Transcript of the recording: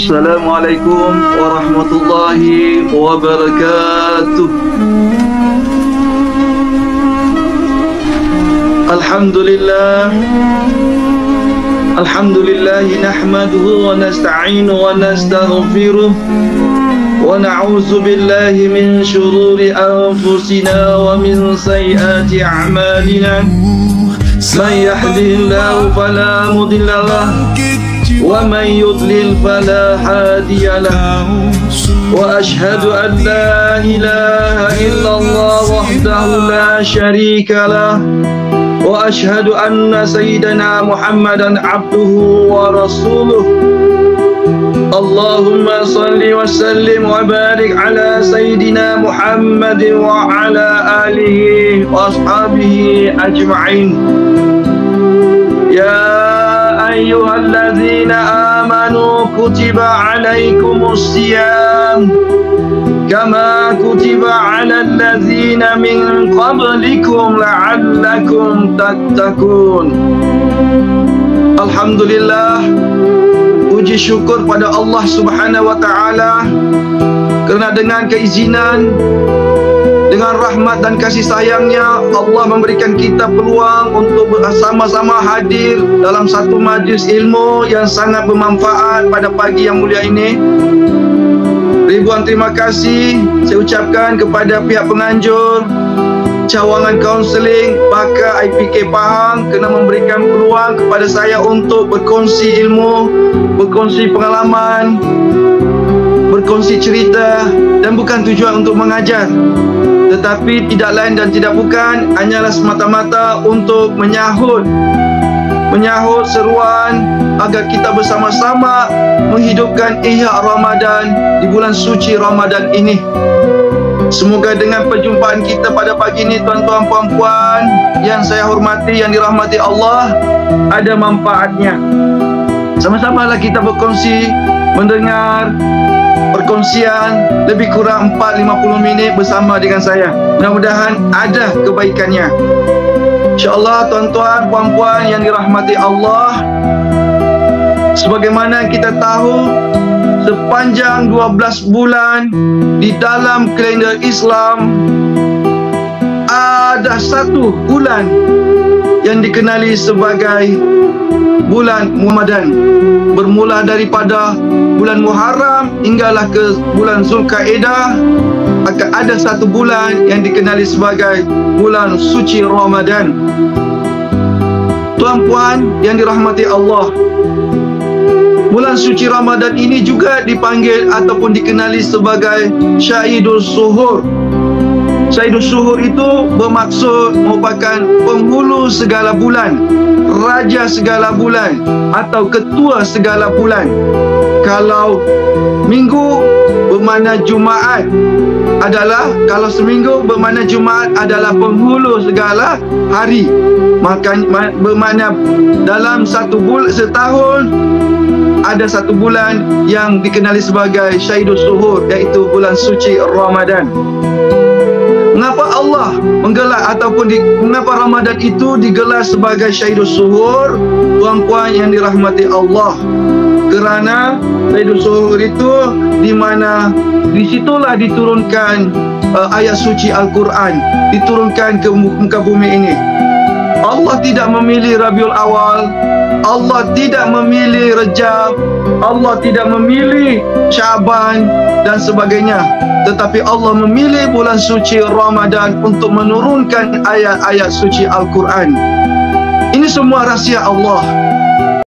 Assalamualaikum warahmatullahi wabarakatuh. Alhamdulillah. Alhamdulillah nahmaduhu wa nasta'inu wa nastaghfiruh wa na'udzu billahi min shururi anfusina wa min sayyiati a'malina. Man yahdihillahu fala mudilla lahu wa man yudlil fala hadiya lahu. Wa ashhadu an la ilaha illallah wahdahu la syarika lah. Wa ashhadu anna sayyidana Muhammadan abduhu wa rasuluh. Allahumma salli wa sallim wa barik ala sayyidina Muhammadin wa ala alihi wa ashabihi ajma'in. Ya ayyuhalladzina amanu kutiba alaikumus siyam kama kutiba ala alladzina min qablikum la'allakum tattaqun. Alhamdulillah, puji syukur pada Allah Subhanahu wa taala kerana dengan keizinan, dengan rahmat dan kasih sayangnya, Allah memberikan kita peluang untuk bersama-sama hadir dalam satu majlis ilmu yang sangat bermanfaat pada pagi yang mulia ini. Ribuan terima kasih saya ucapkan kepada pihak penganjur, cawangan kaunseling, pakar IPK Pahang kerana memberikan peluang kepada saya untuk berkongsi ilmu, berkongsi pengalaman, berkongsi cerita, dan bukan tujuan untuk mengajar, tetapi tidak lain dan tidak bukan hanyalah semata-mata untuk menyahut seruan agar kita bersama-sama menghidupkan Ihya Ramadan di bulan suci Ramadan ini. Semoga dengan perjumpaan kita pada pagi ini, tuan-tuan puan-puan yang saya hormati, yang dirahmati Allah, ada manfaatnya. Sama-samalah kita berkongsi, mendengar perkongsian lebih kurang 4-50 minit bersama dengan saya. Mudah-mudahan ada kebaikannya. InsyaAllah tuan-tuan puan-puan yang dirahmati Allah, sebagaimana kita tahu, sepanjang 12 bulan di dalam kalender Islam ada satu bulan yang dikenali sebagai bulan Ramadan. Bermula daripada bulan Muharram hinggalah ke bulan Zulkaidah, akan ada satu bulan yang dikenali sebagai bulan suci Ramadan. Tuan-puan yang dirahmati Allah, bulan suci Ramadan ini juga dipanggil ataupun dikenali sebagai Syahidus Suhur. Syahidus Suhur itu bermaksud merupakan penghulu segala bulan, raja segala bulan, atau ketua segala bulan. Kalau minggu bermakna Jumaat adalah, kalau seminggu bermakna Jumaat adalah penghulu segala hari. Maka bermakna dalam satu bulan setahun ada satu bulan yang dikenali sebagai Syahidus Suhur, iaitu bulan suci Ramadan. Mengapa Allah menggelar ataupun mengapa Ramadan itu digelar sebagai Syahidus Suhur? Tuan-puan yang dirahmati Allah, kerana Syahidus Suhur itu di mana di situlah diturunkan ayat suci Al-Quran, diturunkan ke muka bumi ini. Allah tidak memilih Rabiul Awal, Allah tidak memilih Rejab, Allah tidak memilih Syaban dan sebagainya, tetapi Allah memilih bulan suci Ramadan untuk menurunkan ayat-ayat suci Al-Quran. Ini semua rahsia Allah.